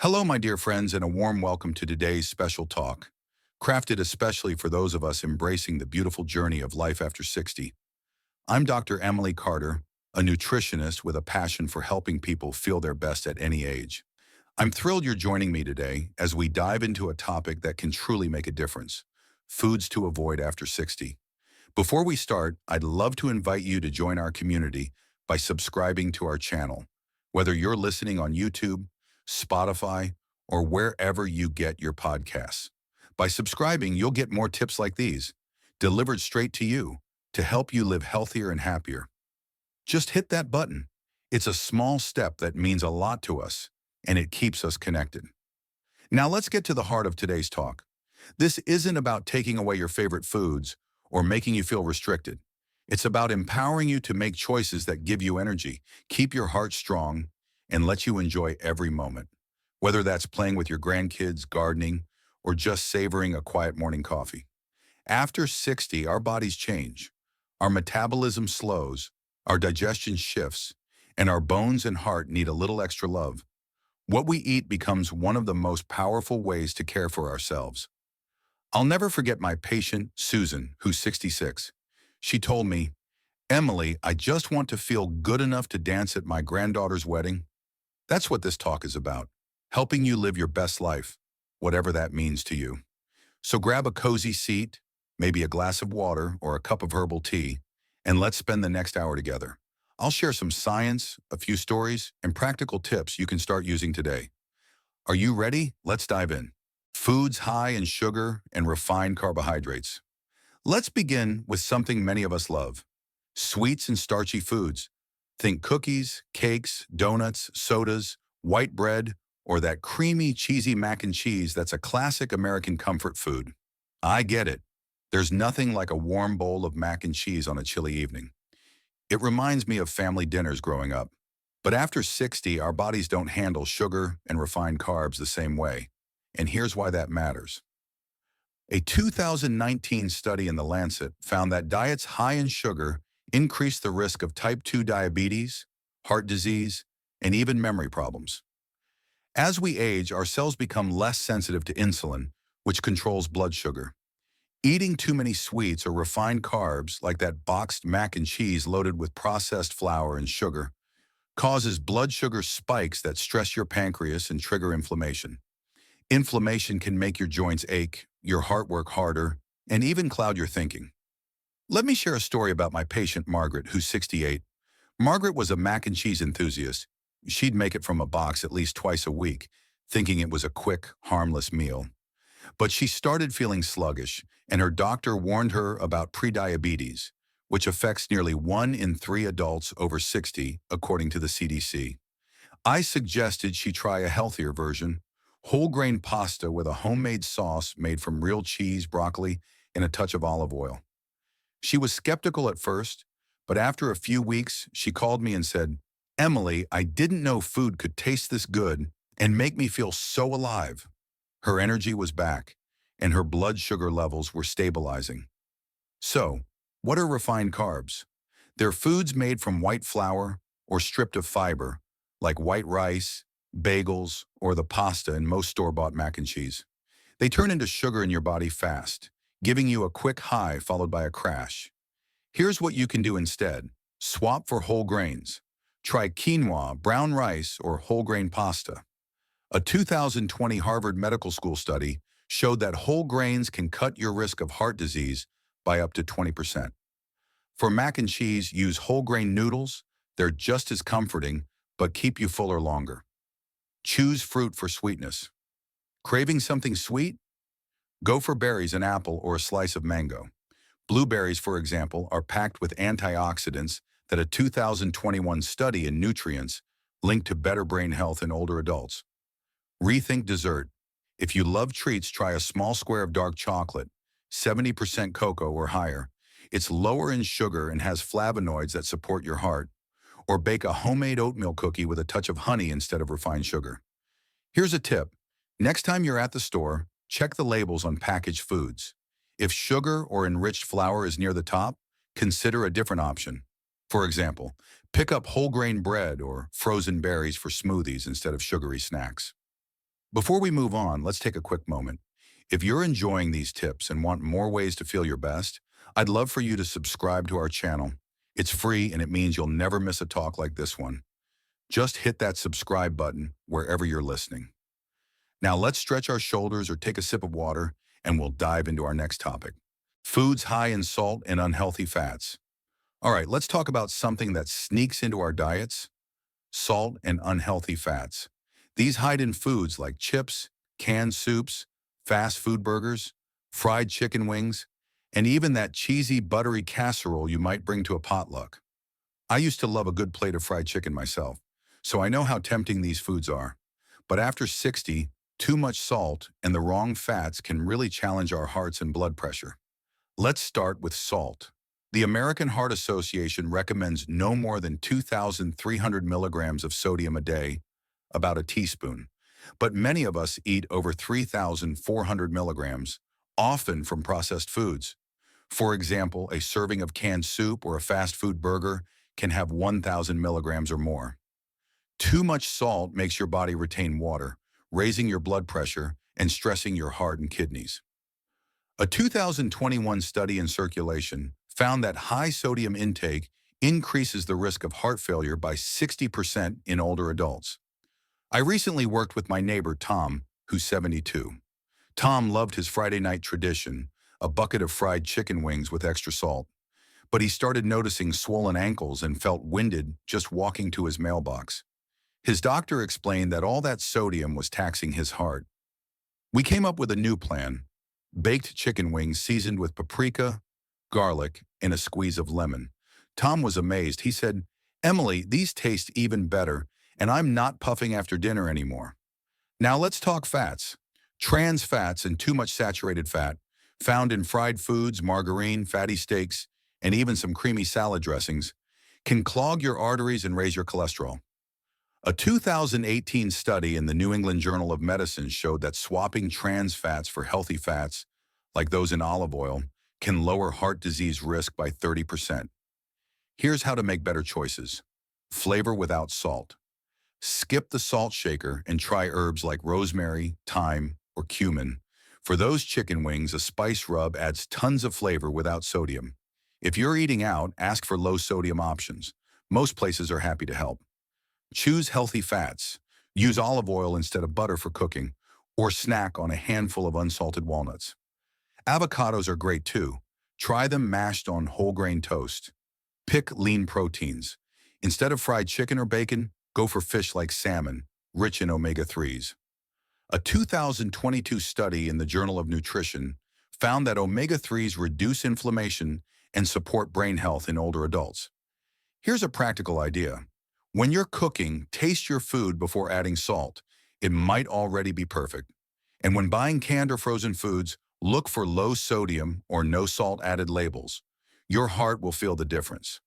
Hello, my dear friends, and a warm welcome to today's special talk, crafted especially for those of us embracing the beautiful journey of life after 60. I'm Dr. Emily Carter, a nutritionist with a passion for helping people feel their best at any age. I'm thrilled you're joining me today as we dive into a topic that can truly make a difference, foods to avoid after 60. Before we start, I'd love to invite you to join our community by subscribing to our channel. Whether you're listening on YouTube, Spotify, or wherever you get your podcasts. By subscribing, you'll get more tips like these, delivered straight to you, to help you live healthier and happier. Just hit that button. It's a small step that means a lot to us, and it keeps us connected. Now let's get to the heart of today's talk. This isn't about taking away your favorite foods or making you feel restricted. It's about empowering you to make choices that give you energy, keep your heart strong, and let you enjoy every moment. Whether that's playing with your grandkids, gardening, or just savoring a quiet morning coffee. After 60, our bodies change. Our metabolism slows, our digestion shifts, and our bones and heart need a little extra love. What we eat becomes one of the most powerful ways to care for ourselves. I'll never forget my patient, Susan, who's 66. She told me, "Emily, I just want to feel good enough to dance at my granddaughter's wedding." That's what this talk is about, helping you live your best life, whatever that means to you. So grab a cozy seat, maybe a glass of water or a cup of herbal tea, and let's spend the next hour together. I'll share some science, a few stories, and practical tips you can start using today. Are you ready? Let's dive in. Foods high in sugar and refined carbohydrates. Let's begin with something many of us love, sweets and starchy foods. Think cookies, cakes, donuts, sodas, white bread, or that creamy, cheesy mac and cheese that's a classic American comfort food. I get it. There's nothing like a warm bowl of mac and cheese on a chilly evening. It reminds me of family dinners growing up. But after 60, our bodies don't handle sugar and refined carbs the same way. And here's why that matters. A 2019 study in The Lancet found that diets high in sugar increase the risk of type 2 diabetes, heart disease, and even memory problems. As we age, our cells become less sensitive to insulin, which controls blood sugar. Eating too many sweets or refined carbs, like that boxed mac and cheese loaded with processed flour and sugar, causes blood sugar spikes that stress your pancreas and trigger inflammation. Inflammation can make your joints ache, your heart work harder, and even cloud your thinking. Let me share a story about my patient Margaret, who's 68. Margaret was a mac and cheese enthusiast. She'd make it from a box at least twice a week, thinking it was a quick, harmless meal. But she started feeling sluggish, and her doctor warned her about prediabetes, which affects nearly 1 in 3 adults over 60, according to the CDC. I suggested she try a healthier version, whole grain pasta with a homemade sauce made from real cheese, broccoli, and a touch of olive oil. She was skeptical at first, but after a few weeks, she called me and said, "Emily, I didn't know food could taste this good and make me feel so alive." Her energy was back, and her blood sugar levels were stabilizing. So, what are refined carbs? They're foods made from white flour or stripped of fiber, like white rice, bagels, or the pasta in most store-bought mac and cheese. They turn into sugar in your body fast, giving you a quick high followed by a crash. Here's what you can do instead. Swap for whole grains. Try quinoa, brown rice, or whole grain pasta. A 2020 Harvard Medical School study showed that whole grains can cut your risk of heart disease by up to 20%. For mac and cheese, use whole grain noodles. They're just as comforting, but keep you fuller longer. Choose fruit for sweetness. Craving something sweet? Go for berries, an apple, or a slice of mango. Blueberries, for example, are packed with antioxidants that a 2021 study in nutrients linked to better brain health in older adults. Rethink dessert. If you love treats, try a small square of dark chocolate, 70% cocoa or higher. It's lower in sugar and has flavonoids that support your heart. Or bake a homemade oatmeal cookie with a touch of honey instead of refined sugar. Here's a tip. Next time you're at the store, check the labels on packaged foods. If sugar or enriched flour is near the top, consider a different option. For example, pick up whole grain bread or frozen berries for smoothies instead of sugary snacks. Before we move on, let's take a quick moment. If you're enjoying these tips and want more ways to feel your best, I'd love for you to subscribe to our channel. It's free and it means you'll never miss a talk like this one. Just hit that subscribe button wherever you're listening. Now let's stretch our shoulders or take a sip of water and we'll dive into our next topic. Foods high in salt and unhealthy fats. All right, let's talk about something that sneaks into our diets: salt and unhealthy fats. These hide in foods like chips, canned soups, fast food burgers, fried chicken wings, and even that cheesy, buttery casserole you might bring to a potluck. I used to love a good plate of fried chicken myself, so I know how tempting these foods are. But after 60, too much salt and the wrong fats can really challenge our hearts and blood pressure. Let's start with salt. The American Heart Association recommends no more than 2,300 milligrams of sodium a day, about a teaspoon. But many of us eat over 3,400 milligrams, often from processed foods. For example, a serving of canned soup or a fast food burger can have 1,000 milligrams or more. Too much salt makes your body retain water, raising your blood pressure and stressing your heart and kidneys. A 2021 study in Circulation found that high sodium intake increases the risk of heart failure by 60% in older adults. I recently worked with my neighbor Tom, who's 72. Tom loved his Friday night tradition, a bucket of fried chicken wings with extra salt. But he started noticing swollen ankles and felt winded just walking to his mailbox. His doctor explained that all that sodium was taxing his heart. We came up with a new plan: baked chicken wings seasoned with paprika, garlic, and a squeeze of lemon. Tom was amazed. He said, "Emily, these taste even better, and I'm not puffing after dinner anymore." Now let's talk fats. Trans fats and too much saturated fat, found in fried foods, margarine, fatty steaks, and even some creamy salad dressings, can clog your arteries and raise your cholesterol. A 2018 study in the New England Journal of Medicine showed that swapping trans fats for healthy fats, like those in olive oil, can lower heart disease risk by 30%. Here's how to make better choices. Flavor without salt. Skip the salt shaker and try herbs like rosemary, thyme, or cumin. For those chicken wings, a spice rub adds tons of flavor without sodium. If you're eating out, ask for low-sodium options. Most places are happy to help. Choose healthy fats. Use olive oil instead of butter for cooking, or snack on a handful of unsalted walnuts. Avocados are great too. Try them mashed on whole grain toast. Pick lean proteins. Instead of fried chicken or bacon, go for fish like salmon, rich in omega-3s. A 2022 study in the Journal of Nutrition found that omega-3s reduce inflammation and support brain health in older adults. Here's a practical idea. When you're cooking, taste your food before adding salt. It might already be perfect. And when buying canned or frozen foods, look for low sodium or no salt added labels. Your heart will feel the difference.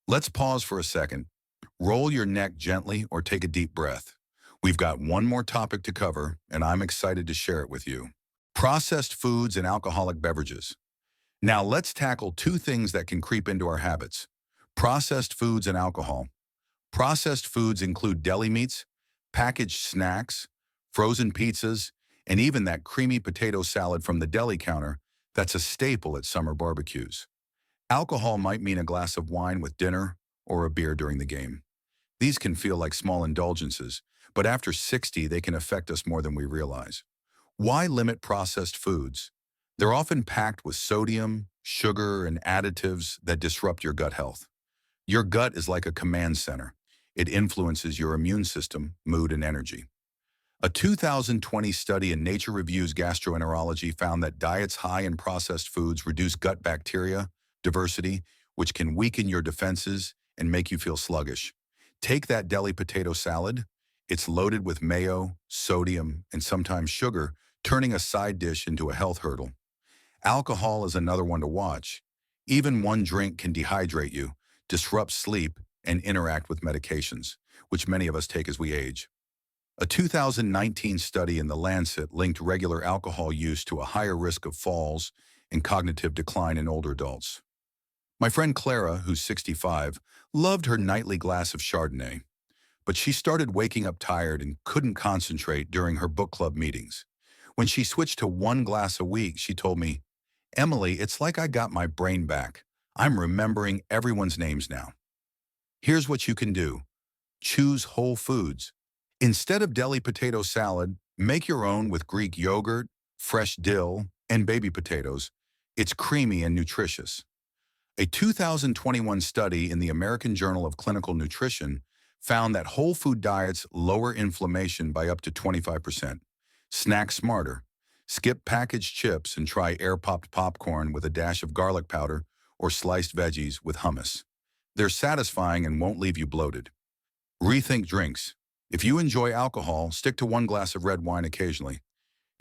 Let's pause for a second. Roll your neck gently or take a deep breath. We've got one more topic to cover, and I'm excited to share it with you. Processed foods and alcoholic beverages. Now let's tackle two things that can creep into our habits: processed foods and alcohol. Processed foods include deli meats, packaged snacks, frozen pizzas, and even that creamy potato salad from the deli counter that's a staple at summer barbecues. Alcohol might mean a glass of wine with dinner or a beer during the game. These can feel like small indulgences, but after 60, they can affect us more than we realize. Why limit processed foods? They're often packed with sodium, sugar, and additives that disrupt your gut health. Your gut is like a command center. It influences your immune system, mood, and energy. A 2020 study in Nature Reviews Gastroenterology found that diets high in processed foods reduce gut bacteria diversity, which can weaken your defenses and make you feel sluggish. Take that deli potato salad. It's loaded with mayo, sodium, and sometimes sugar, turning a side dish into a health hurdle. Alcohol is another one to watch. Even one drink can dehydrate you, disrupt sleep, and interact with medications, which many of us take as we age. A 2019 study in The Lancet linked regular alcohol use to a higher risk of falls and cognitive decline in older adults. My friend Clara, who's 65, loved her nightly glass of Chardonnay. but she started waking up tired and couldn't concentrate during her book club meetings. When she switched to 1 glass a week, she told me, "Emily, it's like I got my brain back. I'm remembering everyone's names now." Here's what you can do. Choose whole foods. Instead of deli potato salad, make your own with Greek yogurt, fresh dill, and baby potatoes. It's creamy and nutritious. A 2021 study in the American Journal of Clinical Nutrition found that whole food diets lower inflammation by up to 25%. Snack smarter. Skip packaged chips and try air-popped popcorn with a dash of garlic powder or sliced veggies with hummus. They're satisfying and won't leave you bloated. Rethink drinks. If you enjoy alcohol, stick to 1 glass of red wine occasionally.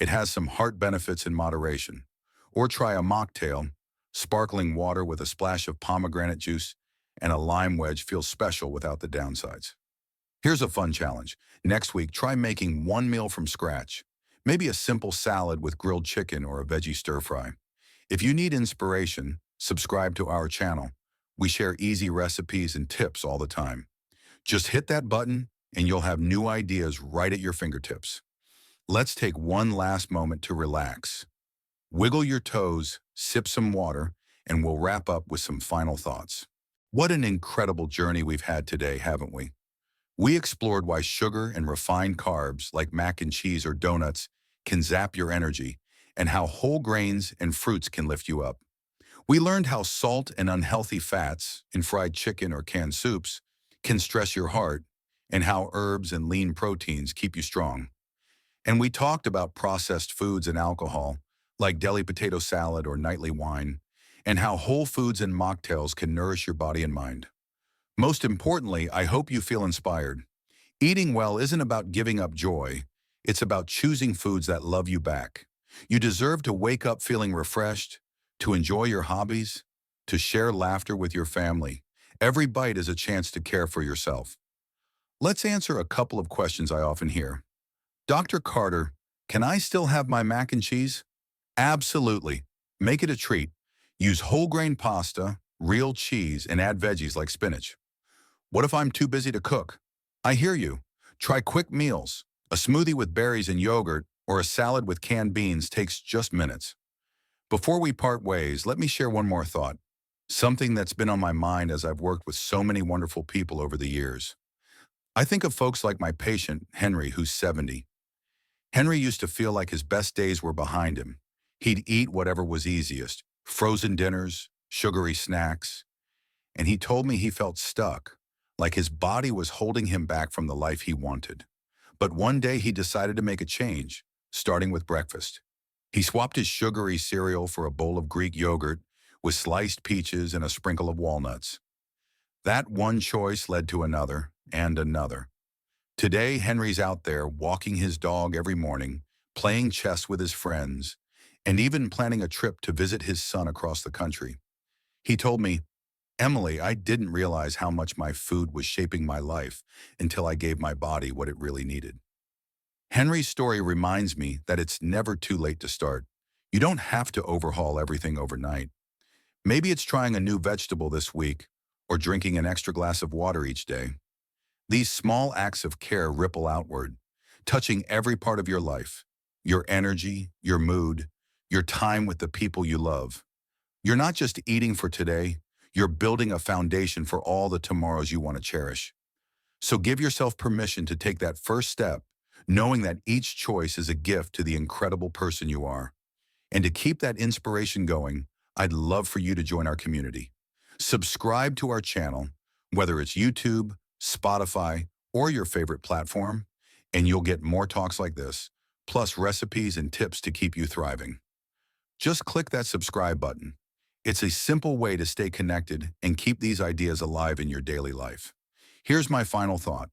It has some heart benefits in moderation. Or try a mocktail, sparkling water with a splash of pomegranate juice and a lime wedge feels special without the downsides. Here's a fun challenge. Next week, try making one meal from scratch. Maybe a simple salad with grilled chicken or a veggie stir-fry. If you need inspiration, subscribe to our channel. We share easy recipes and tips all the time. Just hit that button and you'll have new ideas right at your fingertips. Let's take one last moment to relax. Wiggle your toes, sip some water, and we'll wrap up with some final thoughts. What an incredible journey we've had today, haven't we? We explored why sugar and refined carbs like mac and cheese or donuts can zap your energy and how whole grains and fruits can lift you up. We learned how salt and unhealthy fats in fried chicken or canned soups can stress your heart and how herbs and lean proteins keep you strong. And we talked about processed foods and alcohol, like deli potato salad or nightly wine, and how whole foods and mocktails can nourish your body and mind. Most importantly, I hope you feel inspired. Eating well isn't about giving up joy. It's about choosing foods that love you back. You deserve to wake up feeling refreshed, to enjoy your hobbies, to share laughter with your family. Every bite is a chance to care for yourself. Let's answer a couple of questions I often hear. Dr. Carter, can I still have my mac and cheese? Absolutely. Make it a treat. Use whole grain pasta, real cheese, and add veggies like spinach. What if I'm too busy to cook? I hear you. Try quick meals. A smoothie with berries and yogurt or a salad with canned beans takes just minutes. Before we part ways, let me share one more thought. Something that's been on my mind as I've worked with so many wonderful people over the years. I think of folks like my patient, Henry, who's 70. Henry used to feel like his best days were behind him. He'd eat whatever was easiest, frozen dinners, sugary snacks, and he told me he felt stuck, like his body was holding him back from the life he wanted. But one day he decided to make a change, starting with breakfast. He swapped his sugary cereal for a bowl of Greek yogurt with sliced peaches and a sprinkle of walnuts. That one choice led to another and another. Today, Henry's out there walking his dog every morning, playing chess with his friends, and even planning a trip to visit his son across the country. He told me, "Emily, I didn't realize how much my food was shaping my life until I gave my body what it really needed." Henry's story reminds me that it's never too late to start. You don't have to overhaul everything overnight. Maybe it's trying a new vegetable this week or drinking an extra glass of water each day. These small acts of care ripple outward, touching every part of your life, your energy, your mood, your time with the people you love. You're not just eating for today, you're building a foundation for all the tomorrows you want to cherish. So give yourself permission to take that first step, knowing that each choice is a gift to the incredible person you are. And to keep that inspiration going, I'd love for you to join our community. Subscribe to our channel, whether it's YouTube, Spotify, or your favorite platform, and you'll get more talks like this, plus recipes and tips to keep you thriving. Just click that subscribe button. It's a simple way to stay connected and keep these ideas alive in your daily life. Here's my final thought.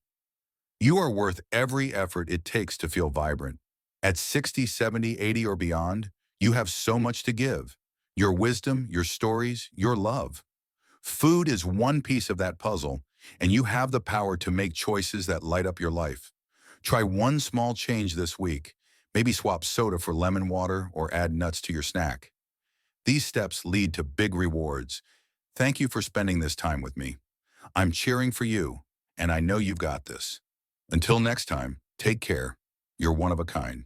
You are worth every effort it takes to feel vibrant. At 60, 70, 80, or beyond, you have so much to give. Your wisdom, your stories, your love. Food is one piece of that puzzle, and you have the power to make choices that light up your life. Try one small change this week. Maybe swap soda for lemon water or add nuts to your snack. These steps lead to big rewards. Thank you for spending this time with me. I'm cheering for you, and I know you've got this. Until next time, take care. You're one of a kind.